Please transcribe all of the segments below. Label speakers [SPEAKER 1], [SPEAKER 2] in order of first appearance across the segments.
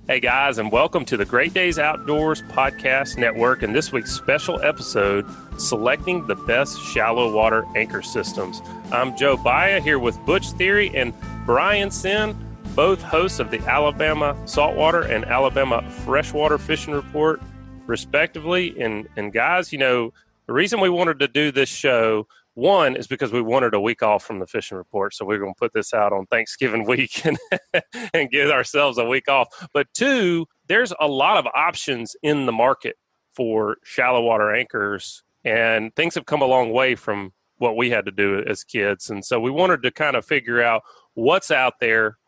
[SPEAKER 1] Hey guys, and welcome to the Great Days Outdoors Podcast Network and this week's special episode, Selecting the Best Shallow Water Anchor Systems. I'm Joe Baya here with Butch Theory and Brian Senn, both hosts of the Alabama Saltwater and Alabama Freshwater Fishing Report, respectively. And guys, you know, the reason we wanted to do this show, one, is because we wanted a week off from the fishing report. So we're going to put this out on Thanksgiving week and give ourselves a week off. But two, there's a lot of options in the market for shallow water anchors, and things have come a long way from what we had to do as kids. And so we wanted to kind of figure out what's out there,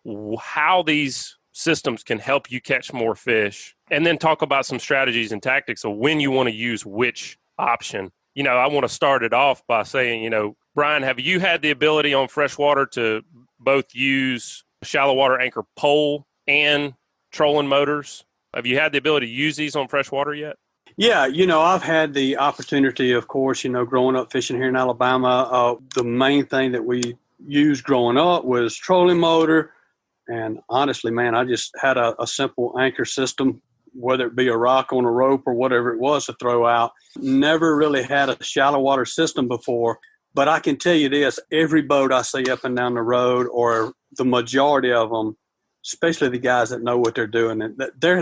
[SPEAKER 1] how these systems can help you catch more fish, and then talk about some strategies and tactics of when you want to use which option. You know, I want to start it off by saying, you know, Brian, have you had the ability on freshwater to both use shallow water anchor pole and trolling motors? Have you had the ability to use these on freshwater yet?
[SPEAKER 2] Yeah, you know, I've had the opportunity, of course, you know, growing up fishing here in Alabama. The main thing that we used growing up was trolling motor. And honestly, man, I just had a simple anchor system, whether it be a rock on a rope or whatever it was to throw out. Never really had a shallow water system before, but I can tell you this, every boat I see up and down the road, or the majority of them, especially the guys that know what they're doing,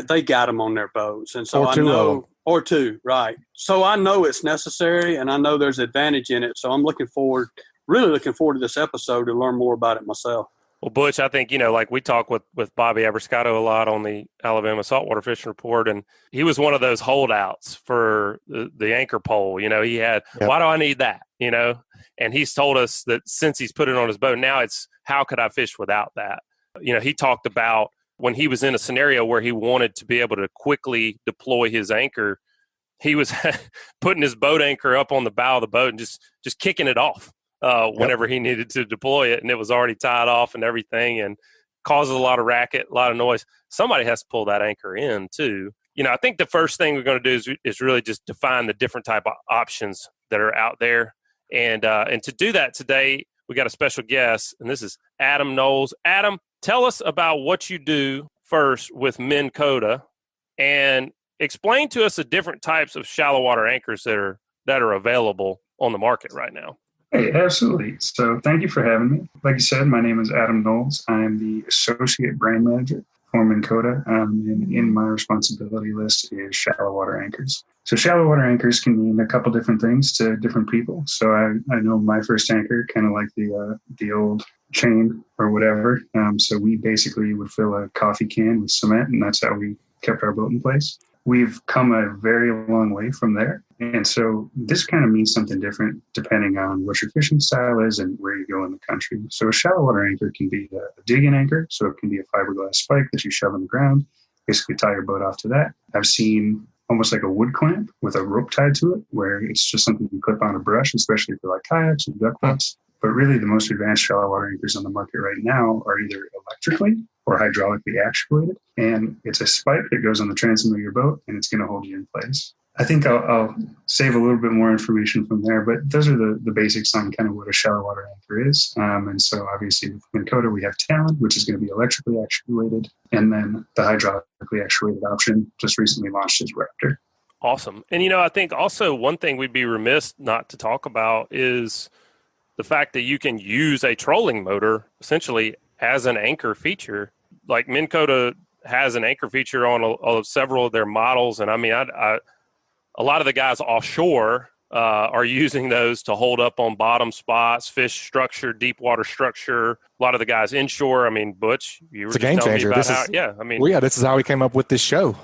[SPEAKER 2] they got them on their boats. And so I know, or two, right. So I know it's necessary, and I know there's advantage in it. So I'm really looking forward to this episode to learn more about it myself.
[SPEAKER 1] Well, Butch, I think, you know, like we talk with Bobby Abrascato a lot on the Alabama Saltwater Fishing Report, and he was one of those holdouts for the anchor pole. You know, he had, Why do I need that? You know, and he's told us that since he's put it on his boat, now it's, how could I fish without that? You know, he talked about when he was in a scenario where he wanted to be able to quickly deploy his anchor, he was putting his boat anchor up on the bow of the boat and just kicking it off. Whenever he needed to deploy it, and it was already tied off and everything, and causes a lot of racket, a lot of noise. Somebody has to pull that anchor in too. You know, I think the first thing we're going to do is really just define the different type of options that are out there. And to do that today, we got a special guest, and this is Adam Knowles. Adam, tell us about what you do first with Minn Kota, and explain to us the different types of shallow water anchors that are available on the market right now.
[SPEAKER 3] Hey, absolutely. So thank you for having me. Like you said, my name is Adam Knowles. I'm the Associate Brand Manager for Minn Kota, and in my responsibility list is shallow water anchors. So shallow water anchors can mean a couple different things to different people. So I know my first anchor, kind of like the old chain or whatever. So we basically would fill a coffee can with cement, and that's how we kept our boat in place. We've come a very long way from there. And so this kind of means something different depending on what your fishing style is and where you go in the country. So a shallow water anchor can be a dig-in anchor. So it can be a fiberglass spike that you shove in the ground, basically tie your boat off to that. I've seen almost like a wood clamp with a rope tied to it, where it's just something you clip on a brush, especially for like kayaks and duck boats. But really the most advanced shallow water anchors on the market right now are either electrically or hydraulically actuated. And it's a spike that goes on the transom of your boat, and it's going to hold you in place. I think I'll save a little bit more information from there, but those are the basics on kind of what a shallow water anchor is. And so obviously with Minn Kota, we have Talon, which is going to be electrically actuated. And then the hydraulically actuated option just recently launched is Raptor.
[SPEAKER 1] Awesome. And, you know, I think also one thing we'd be remiss not to talk about is the fact that you can use a trolling motor essentially as an anchor feature. Like Minn Kota has an anchor feature on several of their models. And I mean, a lot of the guys offshore are using those to hold up on bottom spots, fish structure, deep water structure. A lot of the guys inshore. I mean, Butch, you were
[SPEAKER 4] it's a game changer. This is how we came up with this show.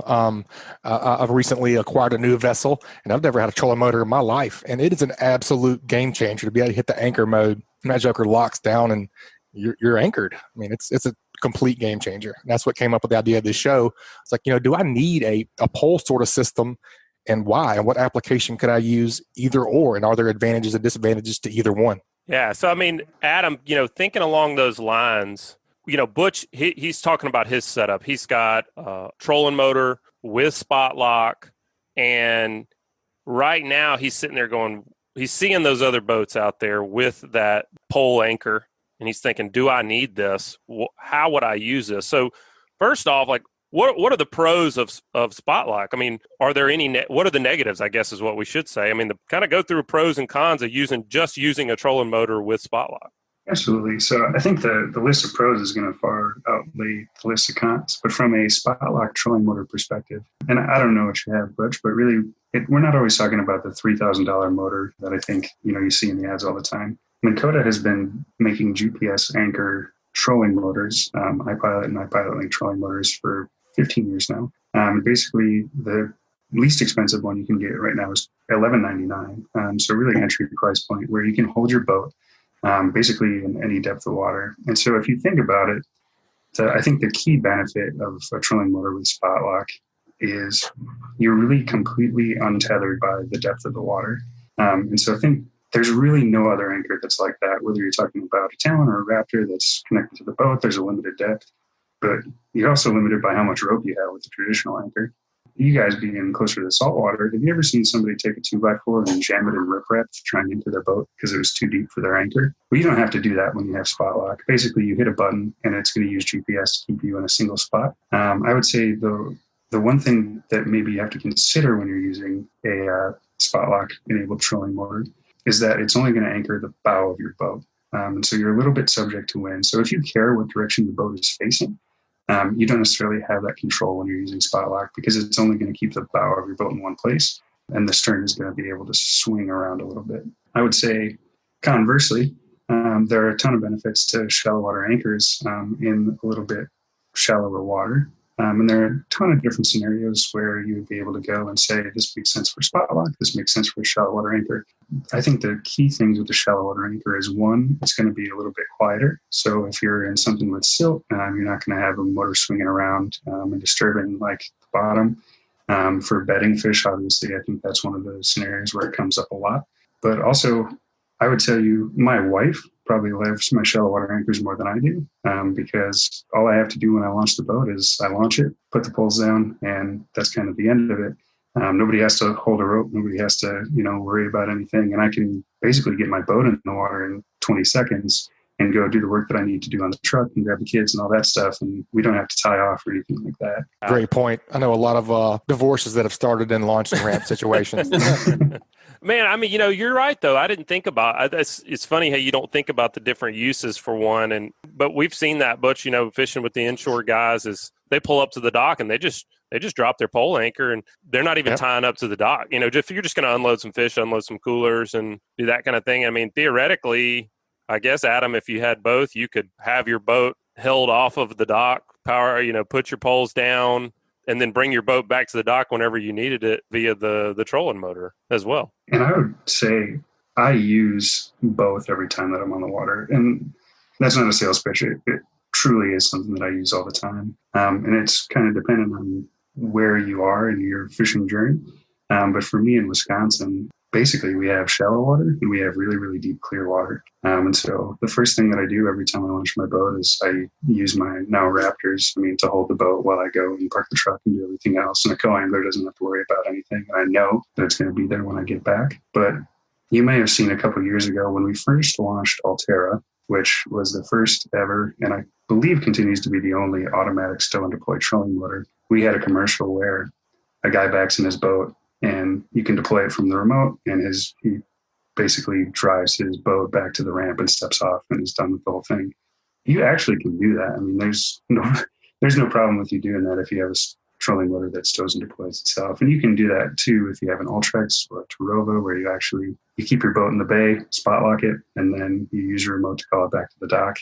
[SPEAKER 4] I've recently acquired a new vessel, and I've never had a trolling motor in my life, and it is an absolute game changer to be able to hit the anchor mode, and that joker locks down, and you're anchored. I mean, it's a complete game changer. And that's what came up with the idea of this show. It's like, you know, do I need a pole sort of system, and why? And what application could I use either or? And are there advantages and disadvantages to either one?
[SPEAKER 1] Yeah. So, I mean, Adam, you know, thinking along those lines, you know, Butch, he's talking about his setup. He's got a trolling motor with spot lock. And right now he's sitting there going, he's seeing those other boats out there with that pole anchor. And he's thinking, do I need this? How would I use this? So first off, like, What are the pros of spot lock? I mean, are there any what are the negatives, I guess is what we should say. I mean, kind of go through pros and cons of using a trolling motor with spot lock.
[SPEAKER 3] Absolutely. So I think the list of pros is going to far outweigh the list of cons. But from a spot lock trolling motor perspective, and I don't know what you have, Butch, but really we're not always talking about the $3,000 motor that I think you see in the ads all the time. Minn Kota has been making GPS anchor trolling motors, iPilot and iPilot Link trolling motors for 15 years now. Basically, the least expensive one you can get right now is $11.99. So really entry price point where you can hold your boat basically in any depth of water. And so if you think about it, I think the key benefit of a trolling motor with spot lock is you're really completely untethered by the depth of the water. And so I think there's really no other anchor that's like that, whether you're talking about a Talon or a Raptor that's connected to the boat. There's a limited depth, but you're also limited by how much rope you have with the traditional anchor. You guys being closer to the saltwater, have you ever seen somebody take a 2x4 and jam it in riprap to try and get into their boat because it was too deep for their anchor? Well, you don't have to do that when you have spot lock. Basically, you hit a button and it's going to use GPS to keep you in a single spot. I would say the one thing that maybe you have to consider when you're using a spot lock enabled trolling motor is that it's only going to anchor the bow of your boat. And so you're a little bit subject to wind. So if you care what direction your boat is facing, you don't necessarily have that control when you're using spot lock because it's only going to keep the bow of your boat in one place and the stern is going to be able to swing around a little bit. I would say conversely, there are a ton of benefits to shallow water anchors in a little bit shallower water. And there are a ton of different scenarios where you would be able to go and say, this makes sense for spot lock, this makes sense for a shallow water anchor. I think the key things with the shallow water anchor is one, it's going to be a little bit quieter. So if you're in something with silt, you're not going to have a motor swinging around and disturbing like the bottom. For bedding fish, obviously, I think that's one of the scenarios where it comes up a lot. But also, I would tell you, my wife probably loves my shallow water anchors more than I do because all I have to do when I launch the boat is I launch it, put the poles down, and that's kind of the end of it. Nobody has to hold a rope. Nobody has to, worry about anything. And I can basically get my boat in the water in 20 seconds and go do the work that I need to do on the truck and grab the kids and all that stuff. And we don't have to tie off or anything like that.
[SPEAKER 4] Great point. I know a lot of divorces that have started in launch and ramp situations.
[SPEAKER 1] Man, I mean, you're right, though. I didn't think about it. It's funny how you don't think about the different uses for one. But we've seen that, Butch, fishing with the inshore guys is they pull up to the dock and they just drop their pole anchor and they're not even tying up to the dock. If you're just going to unload some fish, unload some coolers and do that kind of thing. I mean, theoretically, I guess, Adam, if you had both, you could have your boat held off of the dock, put your poles down, and then bring your boat back to the dock whenever you needed it via the trolling motor as well.
[SPEAKER 3] And I would say I use both every time that I'm on the water. And that's not a sales pitch. It truly is something that I use all the time. And it's kind of dependent on where you are in your fishing journey. But for me in Wisconsin, basically we have shallow water and we have really, really deep clear water. And so the first thing that I do every time I launch my boat is I use my now Raptors, to hold the boat while I go and park the truck and do everything else. And a co-angler doesn't have to worry about anything. And I know that it's going to be there when I get back. But you may have seen a couple of years ago when we first launched Altera, which was the first ever, and I believe continues to be the only automatic stow and deploy trolling motor. We had a commercial where a guy backs in his boat and you can deploy it from the remote and he basically drives his boat back to the ramp and steps off and is done with the whole thing. You actually can do that. There's no problem with you doing that if you have a trolling motor that stows and deploys itself. And you can do that too if you have an Ultrex or a Tarova where you keep your boat in the bay, spot lock it, and then you use your remote to call it back to the dock.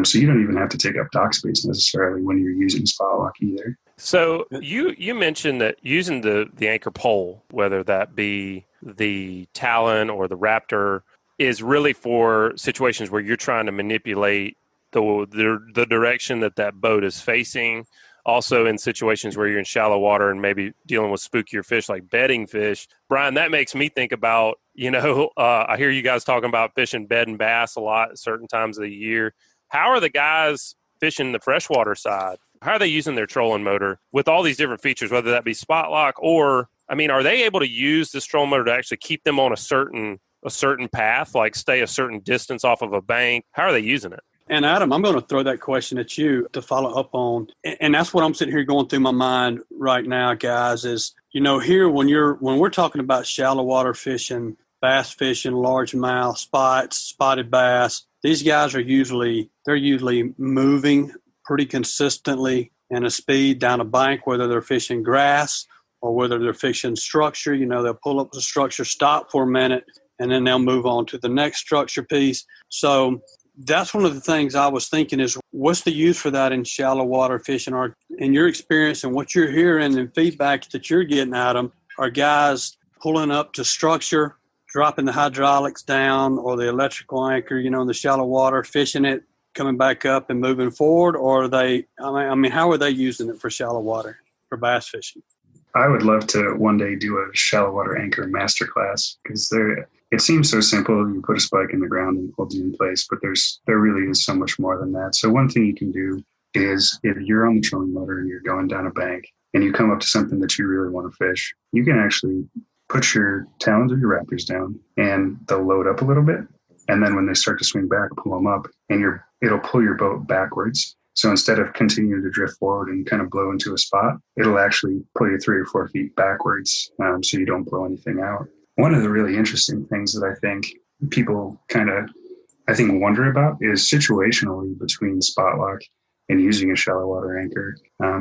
[SPEAKER 3] So you don't even have to take up dock space necessarily when you're using spot lock either.
[SPEAKER 1] So you mentioned that using the anchor pole, whether that be the Talon or the Raptor, is really for situations where you're trying to manipulate the direction that boat is facing. Also in situations where you're in shallow water and maybe dealing with spookier fish like bedding fish. Brian, that makes me think about, I hear you guys talking about fishing bed and bass a lot at certain times of the year. How are the guys fishing the freshwater side? How are they using their trolling motor with all these different features, whether that be spot lock or, are they able to use this trolling motor to actually keep them on a certain path, like stay a certain distance off of a bank? How are they using it?
[SPEAKER 2] And Adam, I'm going to throw that question at you to follow up on. And that's what I'm sitting here going through my mind right now, guys, is, here when we're talking about shallow water fishing, bass fishing, largemouth, spots, spotted bass, these guys are usually moving pretty consistently in a speed down a bank, whether they're fishing grass or whether they're fishing structure. They'll pull up the structure, stop for a minute, and then they'll move on to the next structure piece. So that's one of the things I was thinking is, what's the use for that in shallow water fishing? Or in your experience and what you're hearing and feedback that you're getting at them, are guys pulling up to structure, dropping the hydraulics down or the electrical anchor, in the shallow water, fishing it, coming back up and moving forward? Or are they, how are they using it for shallow water, for bass fishing?
[SPEAKER 3] I would love to one day do a shallow water anchor masterclass, because it seems so simple. You put a spike in the ground and it holds you in place, but there really is so much more than that. So one thing you can do is, if you're on the trolling motor and you're going down a bank and you come up to something that you really want to fish, you can actually put your talons or your Raptors down and they'll load up a little bit. And then when they start to swing back, pull them up, and it'll pull your boat backwards. So instead of continuing to drift forward and kind of blow into a spot, it'll actually pull you 3 or 4 feet backwards, so you don't blow anything out. One of the really interesting things that I think people wonder about is situationally between spot lock and using a shallow water anchor.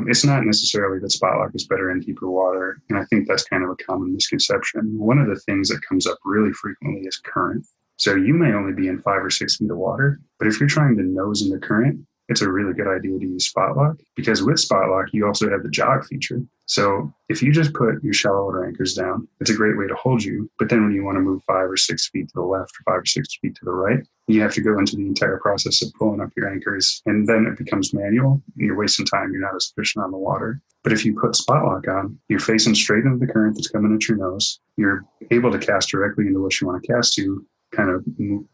[SPEAKER 3] It's not necessarily that spot lock is better in deeper water, and I think that's kind of a common misconception. One of the things that comes up really frequently is current. So you may only be in 5 or 6 feet of water, but if you're trying to nose in the current, it's a really good idea to use spot lock, because with spot lock, you also have the jog feature. So if you just put your shallow water anchors down, it's a great way to hold you. But then when you want to move 5 or 6 feet to the left or 5 or 6 feet to the right, you have to go into the entire process of pulling up your anchors. And then it becomes manual and you're wasting time. You're not as efficient on the water. But if you put spot lock on, you're facing straight into the current that's coming at your nose. You're able to cast directly into what you want to cast to, kind of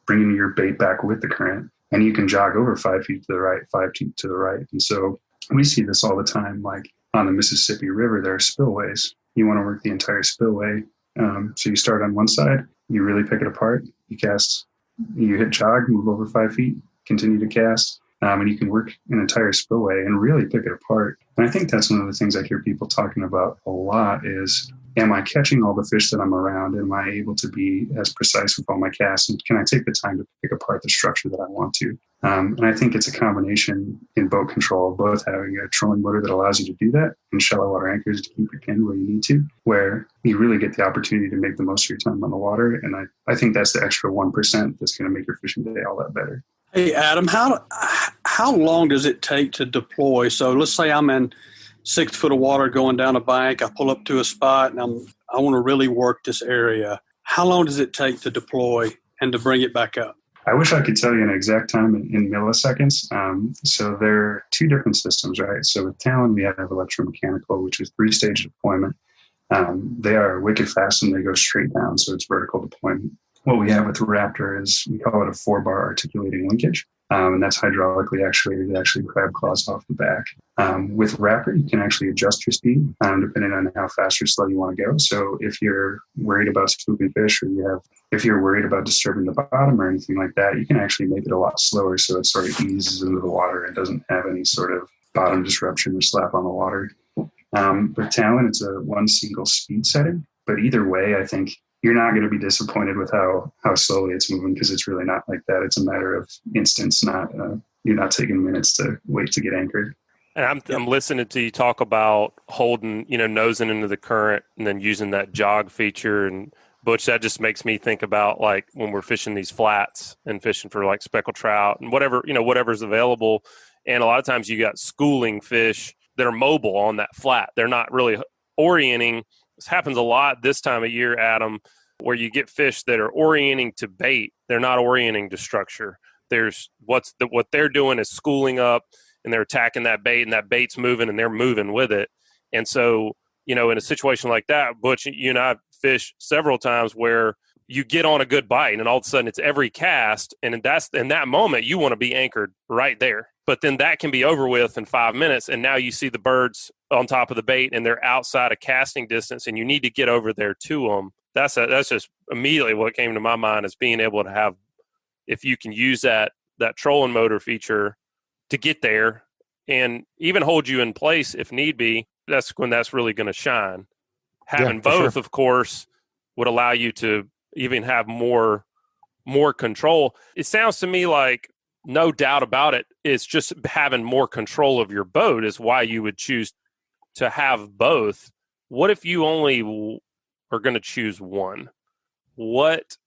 [SPEAKER 3] bringing your bait back with the current. And you can jog over 5 feet to the right, 5 feet to the right. And so we see this all the time. Like on the Mississippi River, there are spillways. You want to work the entire spillway. So you start on one side, you really pick it apart. You cast, you hit jog, move over 5 feet, continue to cast. And you can work an entire spillway and really pick it apart. And I think that's one of the things I hear people talking about a lot is, am I catching all the fish that I'm around? Am I able to be as precise with all my casts? And can I take the time to pick apart the structure that I want to? And I think it's a combination in boat control, both having a trolling motor that allows you to do that and shallow water anchors to keep it pinned where you need to, where you really get the opportunity to make the most of your time on the water. And I think that's the extra 1% that's going to make your fishing day all that better.
[SPEAKER 2] Hey, Adam, how long does it take to deploy? So let's say I'm in 6 foot of water going down a bank. I pull up to a spot and I want to really work this area. How long does it take to deploy and to bring it back up?
[SPEAKER 3] I wish I could tell you an exact time in milliseconds. So there are 2 different systems, right? So with Talon, we have electromechanical, which is 3-stage deployment. They are wicked fast and they go straight down. So it's vertical deployment. What we have with Raptor is, we call it a 4-bar articulating linkage. And that's hydraulically actuated. It actually grab claws off the back. With Raptor, you can actually adjust your speed depending on how fast or slow you want to go. So if you're worried about spooking fish, or if you're worried about disturbing the bottom or anything like that, you can actually make it a lot slower so it sort of eases into the water and doesn't have any sort of bottom disruption or slap on the water. With Talon, it's a 1 single speed setting. But either way, I think you're not going to be disappointed with how slowly it's moving, because it's really not like that. It's a matter of instants, you're not taking minutes to wait to get anchored.
[SPEAKER 1] And I'm listening to you talk about holding, nosing into the current and then using that jog feature. And Butch, that just makes me think about like when we're fishing these flats and fishing for like speckled trout and whatever's available. And a lot of times you got schooling fish that are mobile on that flat. They're not really orienting. This happens a lot this time of year, Adam, where you get fish that are orienting to bait. They're not orienting to structure. There's what they're doing is schooling up, and they're attacking that bait, and that bait's moving, and they're moving with it. And so, in a situation like that, Butch, you and I fished several times where you get on a good bite, and all of a sudden it's every cast, and that's in that moment you want to be anchored right there. But then that can be over with in 5 minutes, and now you see the birds on top of the bait, and they're outside of casting distance, and you need to get over there to them. That's just immediately what came to my mind is being able to have, if you can use that that trolling motor feature to get there and even hold you in place if need be, that's when that's really going to shine. Having both, sure, of course, would allow you to even have more control. It sounds to me like, no doubt about it, it's just having more control of your boat is why you would choose to have both. What if you only are going to choose one? What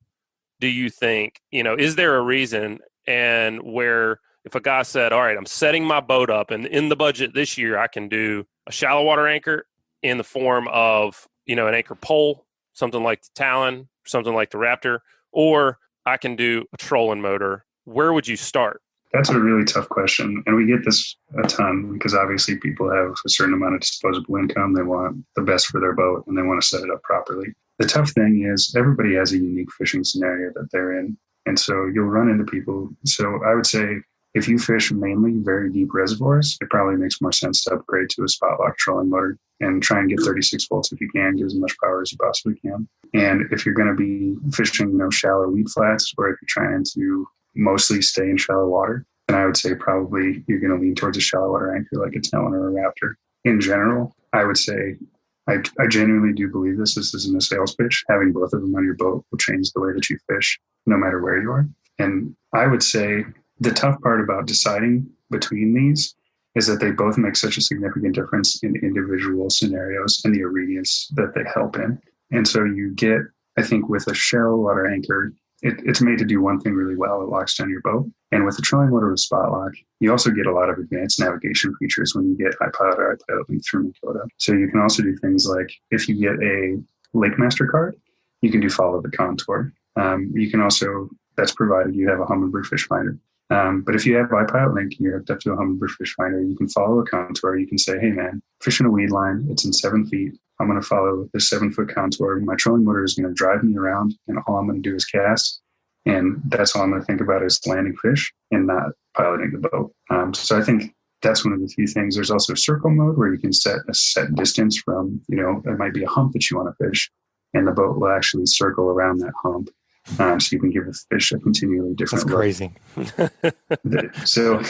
[SPEAKER 1] do you think, is there a reason, and where if a guy said, all right, I'm setting my boat up and in the budget this year, I can do a shallow water anchor in the form of, an anchor pole, something like the Talon, something like the Raptor, or I can do a trolling motor. Where would you start?
[SPEAKER 3] That's a really tough question. And we get this a ton because obviously people have a certain amount of disposable income. They want the best for their boat and they want to set it up properly. The tough thing is everybody has a unique fishing scenario that they're in. And so you'll run into people. So I would say if you fish mainly very deep reservoirs, it probably makes more sense to upgrade to a spot lock trolling motor and try and get 36 volts if you can, get as much power as you possibly can. And if you're going to be fishing, shallow weed flats, or if you're trying to mostly stay in shallow water, then I would say probably you're going to lean towards a shallow water anchor like a Talon or a Raptor. In general, I would say I genuinely do believe this isn't a sales pitch. Having both of them on your boat will change the way that you fish no matter where you are. And I would say the tough part about deciding between these is that they both make such a significant difference in individual scenarios and the arenas that they help in. And so you get, I think with a shallow water anchor, it's made to do one thing really well. It locks down your boat. And with the trolling motor with spot lock, you also get a lot of advanced navigation features when you get iPilot or iPilot link through Kota. So you can also do things like if you get a Lake Master card, you can do follow the contour. You can also, that's provided you have a Humminbird fish finder. But if you have iPilot link and you're hooked up to a Humminbird fish finder, you can follow a contour. You can say, hey man, fishing a weed line, it's in 7 feet. I'm going to follow the 7-foot contour. My trolling motor is going to drive me around and all I'm going to do is cast. And that's all I'm going to think about is landing fish and not piloting the boat. So I think that's one of the few things. There's also circle mode where you can set a set distance from, it might be a hump that you want to fish and the boat will actually circle around that hump. So you can give the fish a continually different
[SPEAKER 4] That's crazy.
[SPEAKER 3] So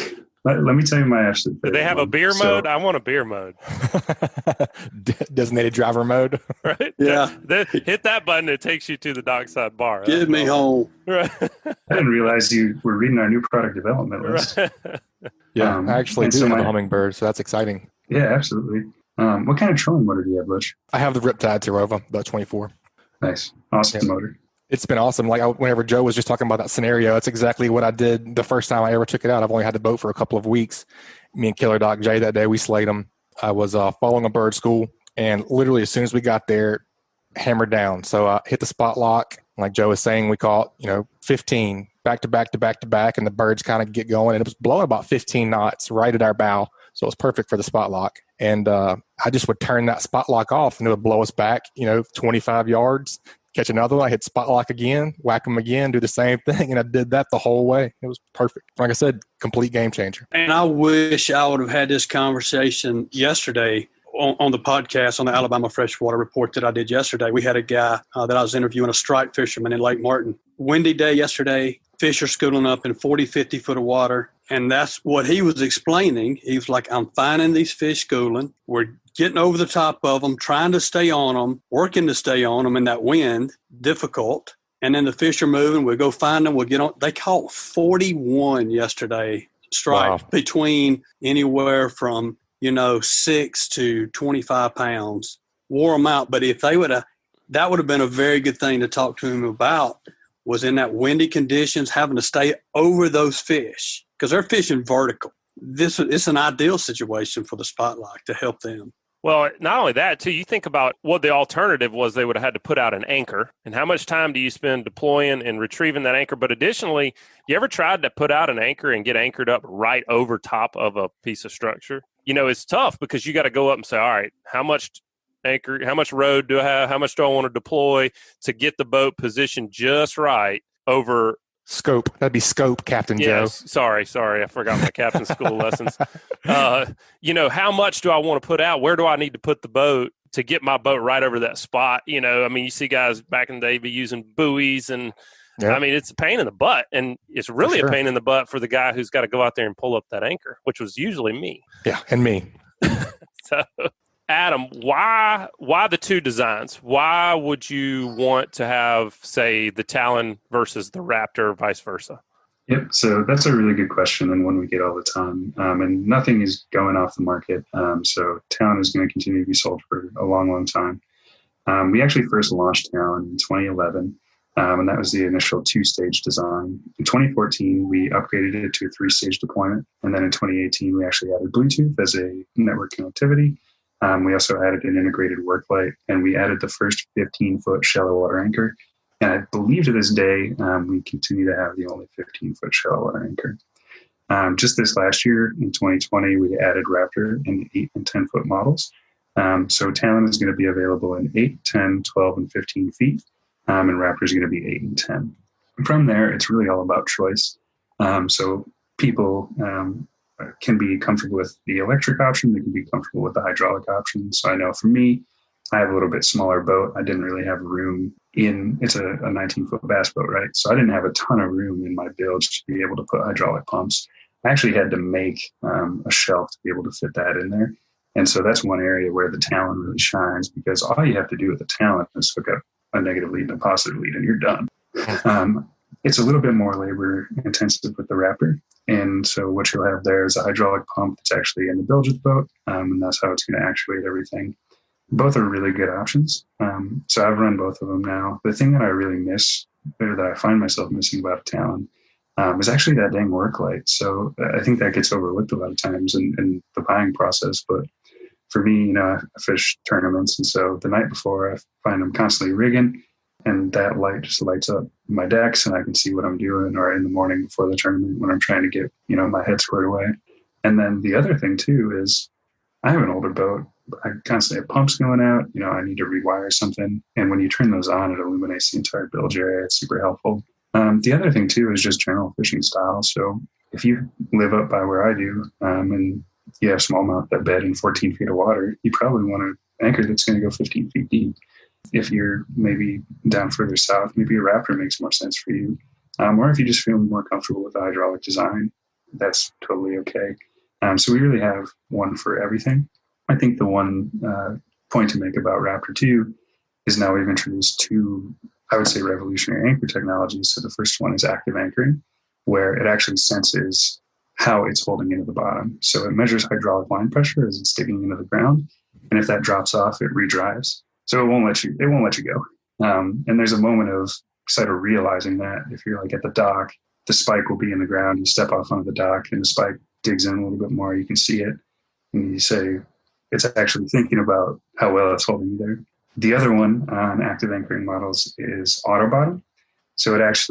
[SPEAKER 3] let me tell you my absolute favorite.
[SPEAKER 1] Do they have a beer mode? I want a beer mode.
[SPEAKER 4] Designated driver mode.
[SPEAKER 1] Right?
[SPEAKER 2] Yeah.
[SPEAKER 1] Hit that button. It takes you to the dockside bar.
[SPEAKER 2] Get me home.
[SPEAKER 1] Right.
[SPEAKER 3] I didn't realize you were reading our new product development list.
[SPEAKER 1] Right.
[SPEAKER 4] Yeah, I actually do have a Humminbird, so that's exciting.
[SPEAKER 3] Yeah, absolutely. What kind of trolling motor do you have, Butch?
[SPEAKER 4] I have the Riptide Terrova, the 24.
[SPEAKER 3] Nice. Awesome motor.
[SPEAKER 4] It's been awesome. Whenever Joe was just talking about that scenario, that's exactly what I did the first time I ever took it out. I've only had the boat for a couple of weeks. Me and Killer Doc Jay that day, we slayed them. I was following a bird school, and literally as soon as we got there, hammered down. So I hit the spot lock. Like Joe was saying, we caught 15 back to back to back to back, and the birds kind of get going. And it was blowing about 15 knots right at our bow, so it was perfect for the spot lock. And I just would turn that spot lock off, and it would blow us back, 25 yards. Catch another one, I hit spot lock again, whack them again, do the same thing, and I did that the whole way. It was perfect. Like I said, complete game changer.
[SPEAKER 2] And I wish I would have had this conversation yesterday on the podcast, on the Alabama Freshwater Report that I did yesterday. We had a guy that I was interviewing, a strike fisherman in Lake Martin. Windy day yesterday, fish are schooling up in 40, 50 foot of water. And that's what he was explaining. He was like, I'm finding these fish schooling. We're getting over the top of them, trying to stay on them, working to stay on them in that wind, difficult. And then the fish are moving. We'll go find them. We'll get on. They caught 41 yesterday stripes between anywhere from, 6 to 25 pounds. Wore them out. But if they would have, that would have been a very good thing to talk to him about, was in that windy conditions, having to stay over those fish because they're fishing vertical. It's an ideal situation for the spot lock to help them.
[SPEAKER 1] Well, not only that, too, you think about what the alternative was. They would have had to put out an anchor. And how much time do you spend deploying and retrieving that anchor? But additionally, you ever tried to put out an anchor and get anchored up right over top of a piece of structure? It's tough because you got to go up and say, all right, how much anchor, how much road do I have? How much do I want to deploy to get the boat positioned just right over
[SPEAKER 4] scope? That'd be scope, Captain Joe.
[SPEAKER 1] Sorry. I forgot my captain school lessons. How much do I want to put out? Where do I need to put the boat to get my boat right over that spot? You see guys back in the day be using buoys and
[SPEAKER 4] Yep.
[SPEAKER 1] I mean, it's a pain in the butt, and it's really a pain in the butt for the guy who's got to go out there and pull up that anchor, which was usually me.
[SPEAKER 4] Yeah, and me.
[SPEAKER 1] So, Adam, why the two designs? Why would you want to have, say, the Talon versus the Raptor, vice versa?
[SPEAKER 3] Yep. So that's a really good question, and one we get all the time. And nothing is going off the market. So Talon is going to continue to be sold for a long, long time. We actually first launched Talon in 2011, and that was the initial 2-stage design. In 2014, we upgraded it to a 3-stage deployment. And then in 2018, we actually added Bluetooth as a network connectivity. We also added an integrated work light, and we added the first 15-foot shallow water anchor. And I believe to this day, we continue to have the only 15-foot shallow water anchor. Just this last year, in 2020, we added Raptor in 8 and 10-foot models. So Talon is going to be available in 8, 10, 12, and 15 feet, and Raptor is going to be 8 and 10. And from there, it's really all about choice. So people can be comfortable with the electric option. They can be comfortable with the hydraulic option. So I know for me, I have a little bit smaller boat. I didn't really have room it's a 19-foot bass boat, right? So I didn't have a ton of room in my bilge to be able to put hydraulic pumps. I actually had to make a shelf to be able to fit that in there. And so that's one area where the Talon really shines, because all you have to do with the Talon is hook up a negative lead and a positive lead and you're done. It's a little bit more labor intensive with the Raptor. And so what you'll have there is a hydraulic pump that's actually in the bilge of the boat, and that's how it's going to actuate everything. Both are really good options. So I've run both of them now. The thing that I really miss, or that I find myself missing about a Talon, is actually that dang work light. So I think that gets overlooked a lot of times in the buying process. But for me, I fish tournaments. And so the night before, I find I'm constantly rigging, and that light just lights up my decks and I can see what I'm doing, or in the morning before the tournament when I'm trying to get, my head squared away. And then the other thing too is I have an older boat. I constantly have pumps going out. I need to rewire something. And when you turn those on, it illuminates the entire bilge area. It's super helpful. The other thing too is just general fishing style. So if you live up by where I do, and you have smallmouth that bed in 14 feet of water, you probably want an anchor that's going to go 15 feet deep. If you're maybe down further south, maybe a Raptor makes more sense for you. Or if you just feel more comfortable with the hydraulic design, that's totally okay. So we really have one for everything. I think the one point to make about Raptor 2 is now we've introduced 2, I would say, revolutionary anchor technologies. So the first one is active anchoring, where it actually senses how it's holding into the bottom. So it measures hydraulic line pressure as it's digging into the ground. And if that drops off, it redrives. So it won't let you go. And there's a moment of sort of realizing that if you're like at the dock, the spike will be in the ground. You step off onto the dock and the spike digs in a little bit more. You can see it. And you say, it's actually thinking about how well it's holding you there. The other one on active anchoring models is auto bottom. So as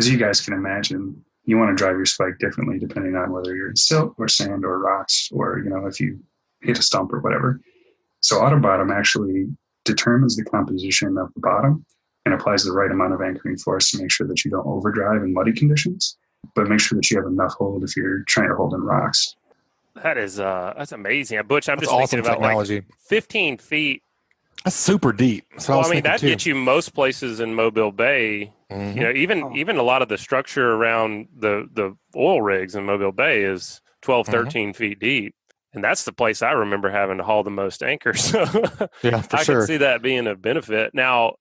[SPEAKER 3] you guys can imagine, you want to drive your spike differently depending on whether you're in silt or sand or rocks, or, if you hit a stump or whatever. So auto bottom actually determines the composition of the bottom and applies the right amount of anchoring force to make sure that you don't overdrive in muddy conditions, but make sure that you have enough hold if you're trying to hold in rocks.
[SPEAKER 1] That's amazing. Butch, I'm
[SPEAKER 4] that's
[SPEAKER 1] just
[SPEAKER 4] awesome
[SPEAKER 1] thinking about
[SPEAKER 4] technology.
[SPEAKER 1] Like 15 feet.
[SPEAKER 4] That's super deep.
[SPEAKER 1] That gets you most places in Mobile Bay.
[SPEAKER 4] Mm-hmm.
[SPEAKER 1] Even a lot of the structure around the oil rigs in Mobile Bay is 12, 13 feet deep. And that's the place I remember having to haul the most anchors. So
[SPEAKER 4] yeah, for
[SPEAKER 1] I
[SPEAKER 4] sure.
[SPEAKER 1] can see that being a benefit. Now,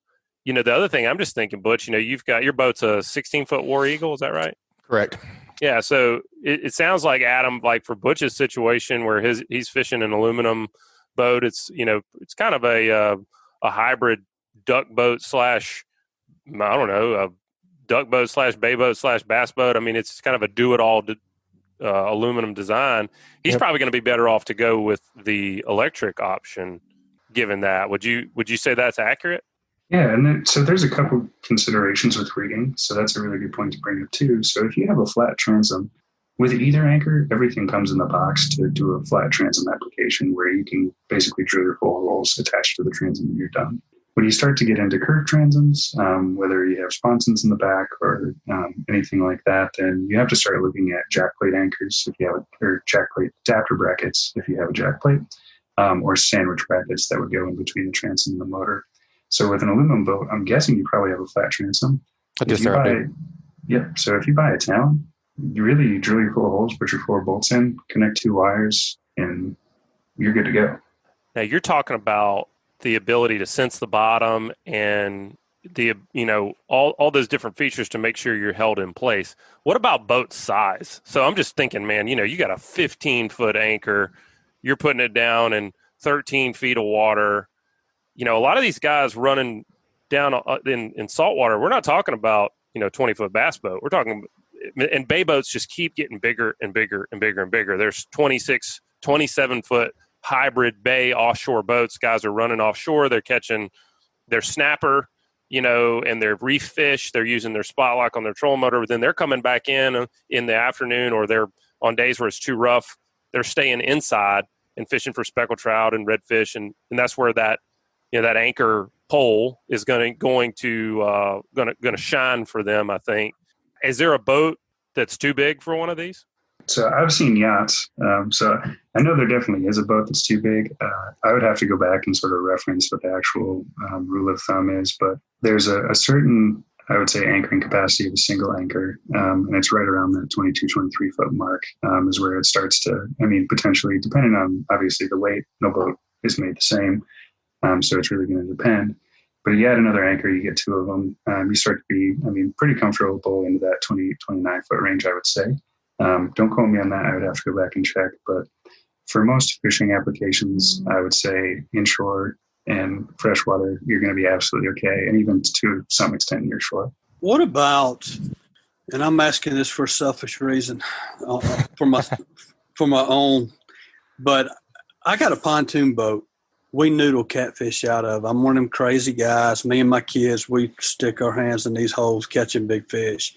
[SPEAKER 1] the other thing I'm just thinking, Butch, you've got your boat's a 16-foot War Eagle. Is that right?
[SPEAKER 4] Correct.
[SPEAKER 1] Yeah. So it sounds like Adam, like for Butch's situation where he's fishing an aluminum boat, it's kind of a hybrid duck boat / a duck boat / bay boat / bass boat. I mean, it's kind of a do-it-all aluminum design. He's probably going to be better off to go with the electric option. Given that, would you say that's accurate?
[SPEAKER 3] Yeah, and so there's a couple considerations with rigging. So that's a really good point to bring up too. So if you have a flat transom with either anchor, everything comes in the box to do a flat transom application where you can basically drill your 4 holes attached to the transom and you're done. When you start to get into curved transoms, whether you have sponsons in the back or anything like that, then you have to start looking at jack plate anchors if you have or jack plate adapter brackets if you have a jack plate, or sandwich brackets that would go in between the transom and the motor. So with an aluminum boat, I'm guessing you probably have a flat transom. Yeah. So if you buy a Talon, you drill your 4 holes, put your 4 bolts in, connect 2 wires, and you're good to go.
[SPEAKER 1] Now you're talking about the ability to sense the bottom and all those different features to make sure you're held in place. What about boat size? So I'm just thinking, man, you got a 15-foot anchor, you're putting it down in 13 feet of water. A lot of these guys running down in saltwater, we're not talking about 20-foot bass boat. We're talking, and bay boats just keep getting bigger and bigger and bigger and bigger. There's 26, 27-foot hybrid bay offshore boats. Guys are running offshore. They're catching their snapper, and their reef fish. They're using their spot lock on their trolling motor, but then they're coming back in the afternoon, or they're on days where it's too rough. They're staying inside and fishing for speckled trout and redfish, and that's where that that anchor pole is going to shine for them, I think. Is there a boat that's too big for one of these?
[SPEAKER 3] So I've seen yachts. So I know there definitely is a boat that's too big. I would have to go back and sort of reference what the actual rule of thumb is, but there's a certain, I would say, anchoring capacity of a single anchor. And it's right around that 22, 23 foot mark is where it starts to, potentially, depending on obviously the weight, no boat is made the same. So it's really going to depend. But you add another anchor, you get 2 of them. You start to be, pretty comfortable into that 20, 29 foot range, I would say. Don't quote me on that. I would have to go back and check. But for most fishing applications, I would say inshore and freshwater, you're going to be absolutely okay. And even to some extent, nearshore.
[SPEAKER 2] What about, and I'm asking this for a selfish reason, for my own, but I got a pontoon boat we noodle catfish out of. I'm one of them crazy guys. Me and my kids, we stick our hands in these holes catching big fish.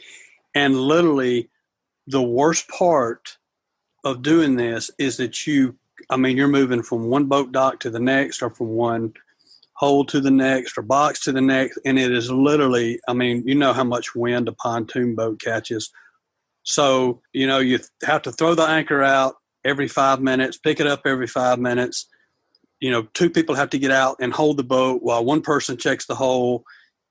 [SPEAKER 2] And literally, the worst part of doing this is that you're moving from one boat dock to the next, or from one hole to the next, or box to the next. And it is literally, you know how much wind a pontoon boat catches. So, you have to throw the anchor out every 5 minutes, pick it up every 5 minutes. 2 people have to get out and hold the boat while one person checks the hole.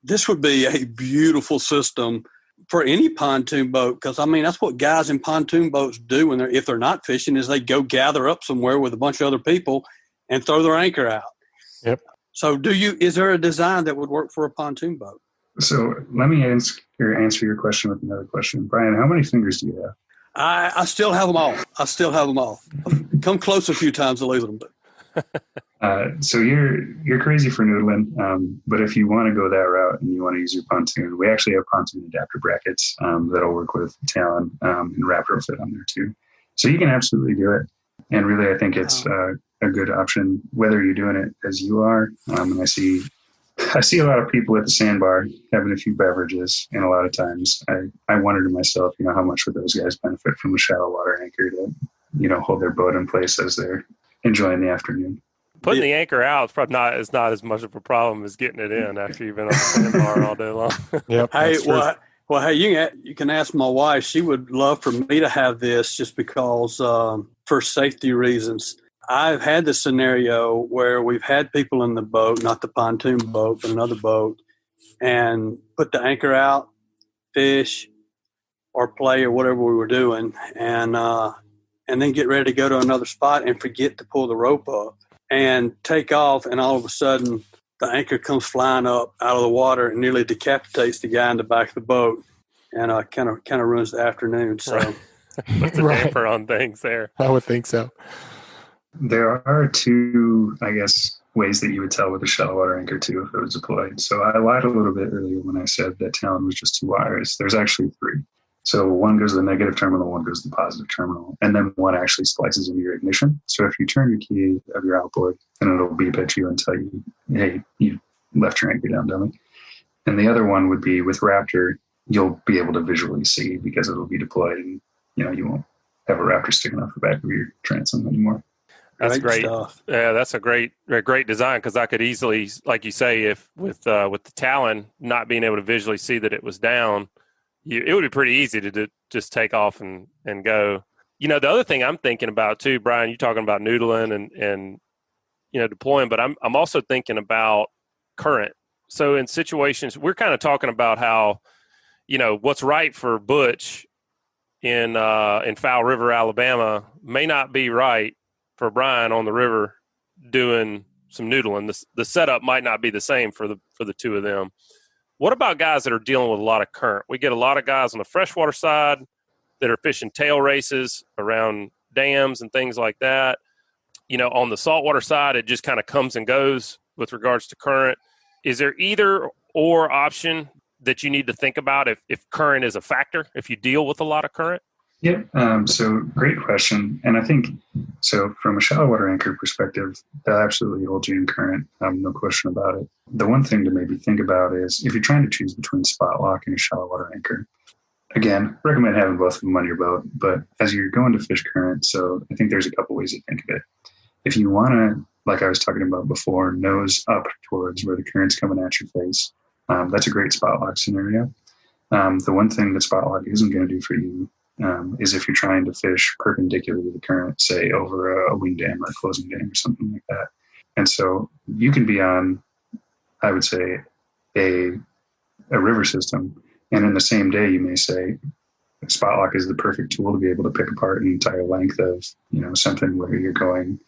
[SPEAKER 2] This would be a beautiful system for any pontoon boat, because that's what guys in pontoon boats do if they're not fishing, is they go gather up somewhere with a bunch of other people and throw their anchor out.
[SPEAKER 4] Yep.
[SPEAKER 2] So is there a design that would work for a pontoon boat?
[SPEAKER 3] So let me answer your question with another question. Brian, how many fingers do you have?
[SPEAKER 2] I still have them all. I've come close a few times to losing them.
[SPEAKER 3] So you're crazy for noodling, but if you want to go that route and you want to use your pontoon, we actually have pontoon adapter brackets that'll work with Talon, and Raptor fit on there too. So you can absolutely do it. And really, I think it's a good option, whether you're doing it as you are. And I see a lot of people at the sandbar having a few beverages, and a lot of times I wonder to myself, how much would those guys benefit from a shallow water anchor to, hold their boat in place as they're enjoying the afternoon.
[SPEAKER 1] Putting the anchor out is not as much of a problem as getting it in after you've been on the sandbar all day long.
[SPEAKER 4] Yep.
[SPEAKER 2] Hey, you can ask my wife. She would love for me to have this, just because for safety reasons. I've had the scenario where we've had people in the boat, not the pontoon boat, but another boat, and put the anchor out, fish, or play, or whatever we were doing, and then get ready to go to another spot and forget to pull the rope up and take off, and all of a sudden the anchor comes flying up out of the water and nearly decapitates the guy in the back of the boat, and kind of ruins the afternoon. So
[SPEAKER 1] puts a damper on things there.
[SPEAKER 4] I would think so.
[SPEAKER 3] There are 2, I guess, ways that you would tell with a shallow water anchor too if it was deployed. So I lied a little bit earlier when I said that Talon was just 2 wires. There's actually 3. So one goes to the negative terminal, one goes to the positive terminal, and then one actually splices into your ignition. So if you turn your key of your outboard, then it'll beep at you and tell you, hey, you left your anchor down, dummy. And the other one would be with Raptor, you'll be able to visually see because it'll be deployed, and you won't have a Raptor sticking off the back of your transom anymore.
[SPEAKER 1] That's great. Yeah, that's a great design, because I could easily, like you say, if with the Talon not being able to visually see that it was down, it would be pretty easy to just take off and go. The other thing I'm thinking about too, Brian, you're talking about noodling and deploying, but I'm also thinking about current. So in situations, we're kind of talking about how, what's right for Butch in Fowl River, Alabama, may not be right for Brian on the river doing some noodling. The setup might not be the same for the two of them. What about guys that are dealing with a lot of current? We get a lot of guys on the freshwater side that are fishing tail races around dams and things like that. On the saltwater side, it just kind of comes and goes with regards to current. Is there either or option that you need to think about if current is a factor, if you deal with a lot of current?
[SPEAKER 3] Yeah, so great question. And I think, so from a shallow water anchor perspective, they'll absolutely hold you in current, no question about it. The one thing to maybe think about is if you're trying to choose between spot lock and a shallow water anchor, again, recommend having both of them on your boat. But as you're going to fish current, so I think there's a couple ways to think of it. If you want to, like I was talking about before, nose up towards where the current's coming at your face, that's a great spot lock scenario. The one thing that spot lock isn't going to do for you is if you're trying to fish perpendicular to the current, say over a wing dam or a closing dam or something like that. And so you can be on, I would say, a river system, and in the same day you may say spot lock is the perfect tool to be able to pick apart an entire length of something where you're going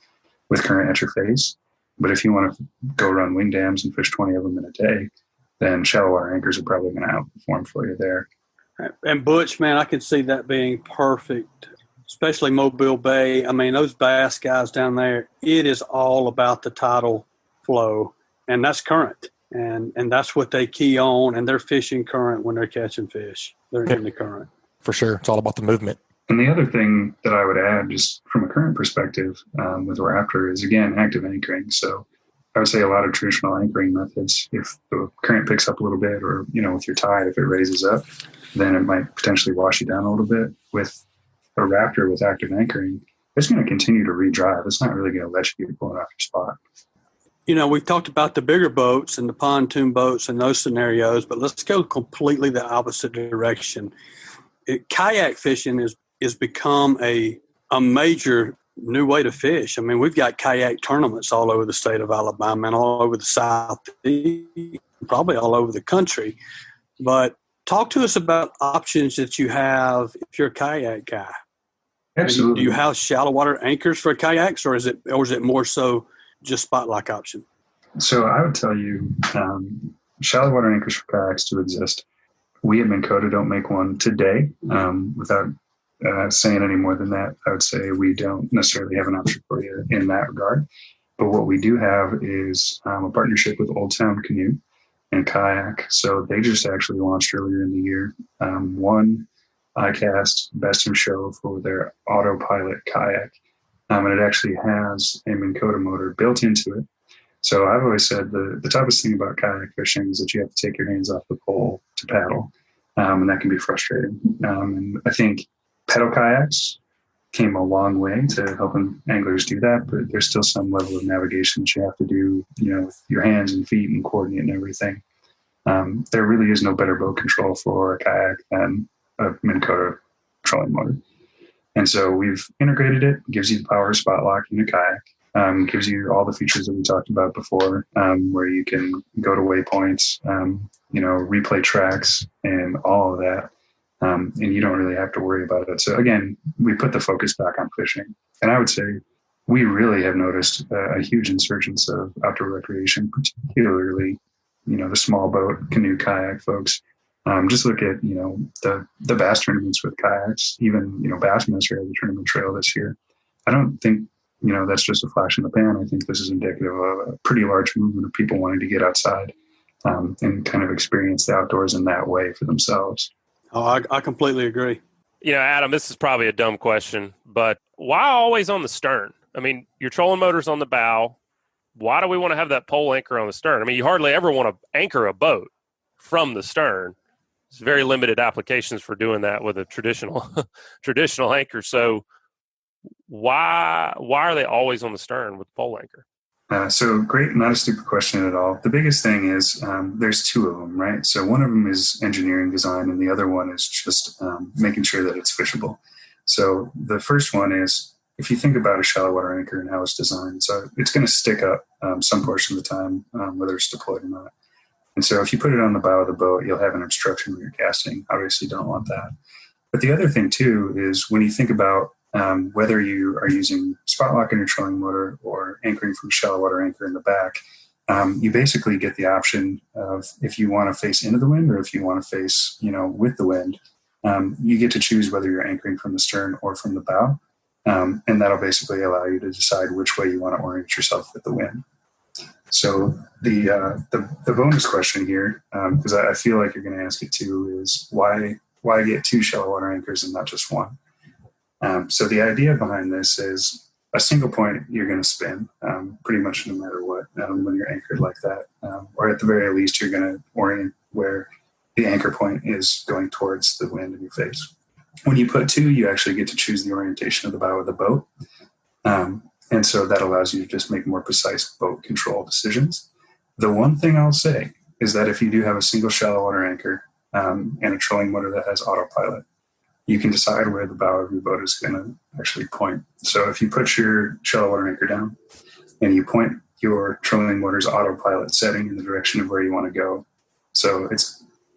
[SPEAKER 3] with current at your face. But if you want to go run wing dams and fish 20 of them in a day, then shallow water anchors are probably going to outperform for you there.
[SPEAKER 2] And Butch, man, I can see that being perfect, especially Mobile Bay. I mean, those bass guys down there, it is all about the tidal flow, and that's current. And that's what they key on, and they're fishing current when they're catching fish. They're in the current.
[SPEAKER 4] For sure. It's all about the movement.
[SPEAKER 3] And the other thing that I would add, just from a current perspective with Raptor, is, again, active anchoring. So I would say a lot of traditional anchoring methods, if the current picks up a little bit or, with your tide, if it raises up, then it might potentially wash you down a little bit. With a Raptor with active anchoring, it's going to continue to redrive. It's not really going to let you get pulling off your spot.
[SPEAKER 2] We've talked about the bigger boats and the pontoon boats and those scenarios, but let's go completely the opposite direction. Kayak fishing is become a major new way to fish. I mean, we've got kayak tournaments all over the state of Alabama and all over the Southeast, probably all over the country. But talk to us about options that you have if you're a kayak guy.
[SPEAKER 3] Absolutely.
[SPEAKER 2] Do you have shallow water anchors for kayaks, or is it more so just spot lock option?
[SPEAKER 3] So I would tell you, shallow water anchors for kayaks do exist. We at Minn don't make one today. Without saying any more than that, I would say we don't necessarily have an option for you in that regard. But what we do have is a partnership with Old Town Canoe and Kayak. So they just actually launched earlier in the year one ICAST Best in Show for their autopilot kayak. And it actually has a Minn motor built into it. So I've always said the toughest thing about kayak fishing is that you have to take your hands off the pole to paddle. And that can be frustrating. And I think pedal kayaks came a long way to helping anglers do that, but there's still some level of navigation that you have to do, with your hands and feet and coordinate and everything. There really is no better boat control for a kayak than a Minn trolling motor. And so we've integrated it, gives you the power of spot lock in a kayak, gives you all the features that we talked about before, where you can go to waypoints, replay tracks and all of that. And you don't really have to worry about it. So again, we put the focus back on fishing. And I would say we really have noticed a huge insurgence of outdoor recreation, particularly, the small boat, canoe, kayak folks. Just look at, the bass tournaments with kayaks, even, Bassmaster has a tournament trail this year. I don't think, that's just a flash in the pan. I think this is indicative of a pretty large movement of people wanting to get outside and kind of experience the outdoors in that way for themselves.
[SPEAKER 2] Oh, I completely agree.
[SPEAKER 1] Adam, this is probably a dumb question, but why always on the stern? I mean, your trolling motor's on the bow. Why do we want to have that pole anchor on the stern? I mean, you hardly ever want to anchor a boat from the stern. There's very limited applications for doing that with a traditional anchor. So why are they always on the stern with the pole anchor?
[SPEAKER 3] So great, not a stupid question at all. The biggest thing is there's two of them, right? So one of them is engineering design, and the other one is just making sure that it's fishable. So the first one is, if you think about a shallow water anchor and how it's designed, so it's going to stick up some portion of the time, whether it's deployed or not. And so if you put it on the bow of the boat, you'll have an obstruction when you're casting. Obviously, you don't want that. But the other thing, too, is when you think about whether you are using spot lock in your trolling motor or anchoring from a shallow water anchor in the back, you basically get the option of if you want to face into the wind or if you want to face, with the wind. You get to choose whether you're anchoring from the stern or from the bow. And that'll basically allow you to decide which way you want to orient yourself with the wind. So the bonus question here, because I feel like you're going to ask it too, is why get 2 shallow water anchors and not just one? So the idea behind this is a single point you're going to spin pretty much no matter what when you're anchored like that. Or at the very least, you're going to orient where the anchor point is going towards the wind in your face. When you put 2, you actually get to choose the orientation of the bow of the boat. And so that allows you to just make more precise boat control decisions. The one thing I'll say is that if you do have a single shallow water anchor and a trolling motor that has autopilot, you can decide where the bow of your boat is going to actually point. So if you put your shallow water anchor down and you point your trolling motor's autopilot setting in the direction of where you want to go. So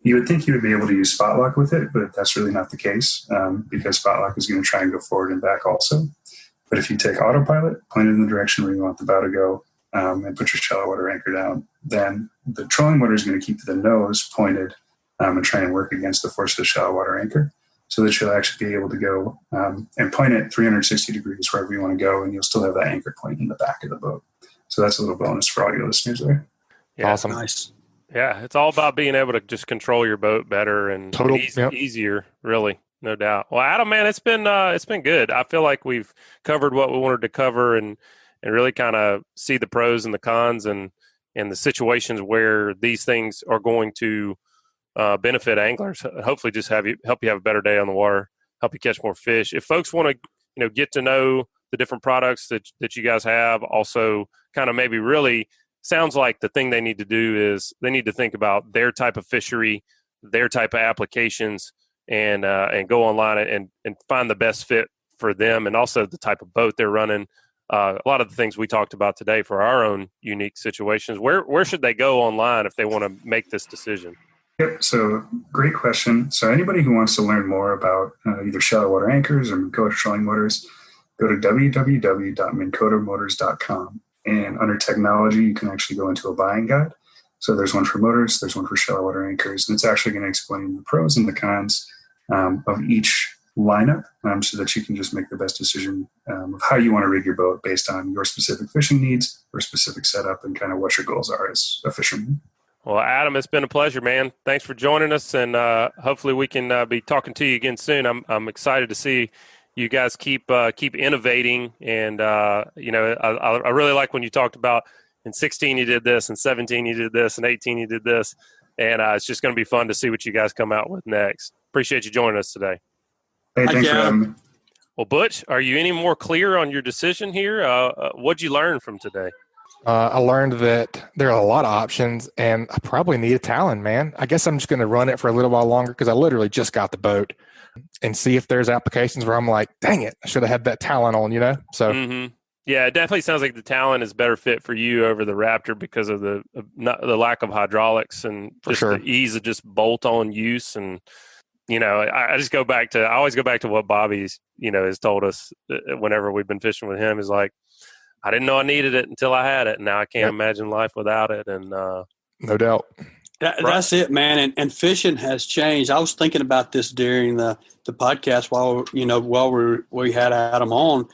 [SPEAKER 3] you would think you would be able to use spot lock with it, but that's really not the case because spot lock is going to try and go forward and back also. But if you take autopilot, point it in the direction where you want the bow to go, and put your shallow water anchor down, then the trolling motor is going to keep the nose pointed and try and work against the force of the shallow water anchor so that you'll actually be able to go and point it 360 degrees wherever you want to go, and you'll still have that anchor point in the back of the boat. So that's a little bonus for all your listeners there.
[SPEAKER 1] Yeah.
[SPEAKER 4] Awesome.
[SPEAKER 2] Nice.
[SPEAKER 1] Yeah, it's all about being able to just control your boat better and easier, really, no doubt. Well, Adam, man, it's been good. I feel like we've covered what we wanted to cover and really kind of see the pros and the cons and the situations where these things are going to benefit anglers. Hopefully, just help you have a better day on the water, help you catch more fish. If folks want to, get to know the different products that you guys have, also kind of maybe really. Sounds like the thing they need to do is they need to think about their type of fishery, their type of applications, and go online and find the best fit for them and also the type of boat they're running. A lot of the things we talked about today for our own unique situations. Where should they go online if they want to make this decision?
[SPEAKER 3] Yep. So great question. So anybody who wants to learn more about either shallow water anchors or Minn Kota trolling motors, go to www.minnkotamotors.com. And under technology, you can actually go into a buying guide. So there's one for motors, there's one for shallow water anchors, and it's actually going to explain the pros and the cons of each lineup so that you can just make the best decision of how you want to rig your boat based on your specific fishing needs, your specific setup, and kind of what your goals are as a fisherman.
[SPEAKER 1] Well, Adam, it's been a pleasure, man. Thanks for joining us, and hopefully we can be talking to you again soon. I'm excited to see you guys keep innovating, and I really like when you talked about in 16 you did this, and 17 you did this, and 18 you did this, and it's just going to be fun to see what you guys come out with next. Appreciate you joining us today.
[SPEAKER 3] Hey, thanks for having me.
[SPEAKER 1] Well, Butch, are you any more clear on your decision here? What'd you learn from today?
[SPEAKER 4] I learned that there are a lot of options, and I probably need a Talon, man. I guess I'm just going to run it for a little while longer because I literally just got the boat. And see if there's applications where I'm like, dang it, I should have had that Talon on, So,
[SPEAKER 1] Yeah, it definitely sounds like the Talon is better fit for you over the Raptor because of the lack of hydraulics and just the ease of just bolt-on use. And I always go back to what Bobby's has told us whenever we've been fishing with him is like, I didn't know I needed it until I had it, and now I can't imagine life without it. And
[SPEAKER 4] no doubt.
[SPEAKER 2] That's it, man. And fishing has changed. I was thinking about this during the podcast while we had Adam on,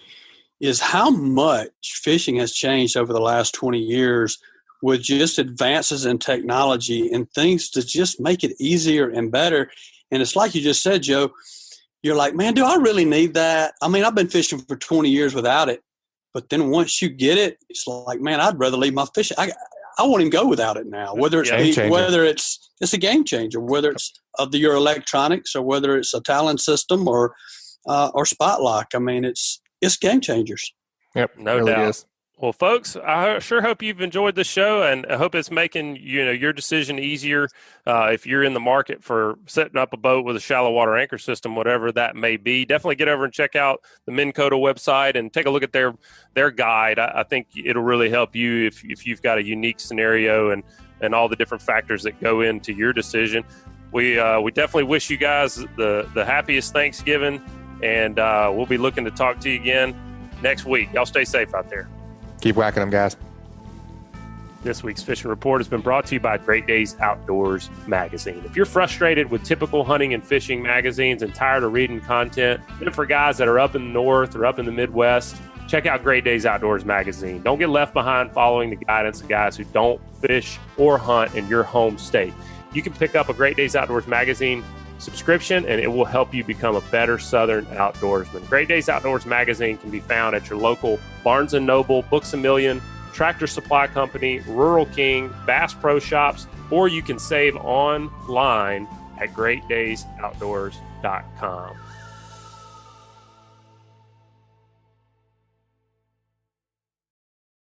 [SPEAKER 2] is how much fishing has changed over the last 20 years with just advances in technology and things to just make it easier and better. And it's like you just said, Joe, you're like, man, do I really need that? I mean, I've been fishing for 20 years without it, but then once you get it, it's like, man, I'd rather leave my fishing. I won't even go without it now. Whether it's it's a game changer, whether it's your electronics or whether it's a Talon system or spot lock. I mean, it's game changers.
[SPEAKER 1] Yep, no doubt. Is. Well, folks, I sure hope you've enjoyed the show, and I hope it's making your decision easier if you're in the market for setting up a boat with a shallow water anchor system, whatever that may be. Definitely get over and check out the Minn Kota website and take a look at their guide. I think it'll really help you if you've got a unique scenario and and all the different factors that go into your decision. We definitely wish you guys the happiest Thanksgiving, and we'll be looking to talk to you again next week. Y'all stay safe out there.
[SPEAKER 4] Keep whacking them, guys.
[SPEAKER 1] This week's Fishing Report has been brought to you by Great Days Outdoors magazine. If you're frustrated with typical hunting and fishing magazines and tired of reading content, then for guys that are up in the north or up in the Midwest, check out Great Days Outdoors magazine. Don't get left behind following the guidance of guys who don't fish or hunt in your home state. You can pick up a Great Days Outdoors magazine subscription, and it will help you become a better Southern outdoorsman. Great Days Outdoors magazine can be found at your local Barnes & Noble, Books A Million, Tractor Supply Company, Rural King, Bass Pro Shops, or you can save online at greatdaysoutdoors.com.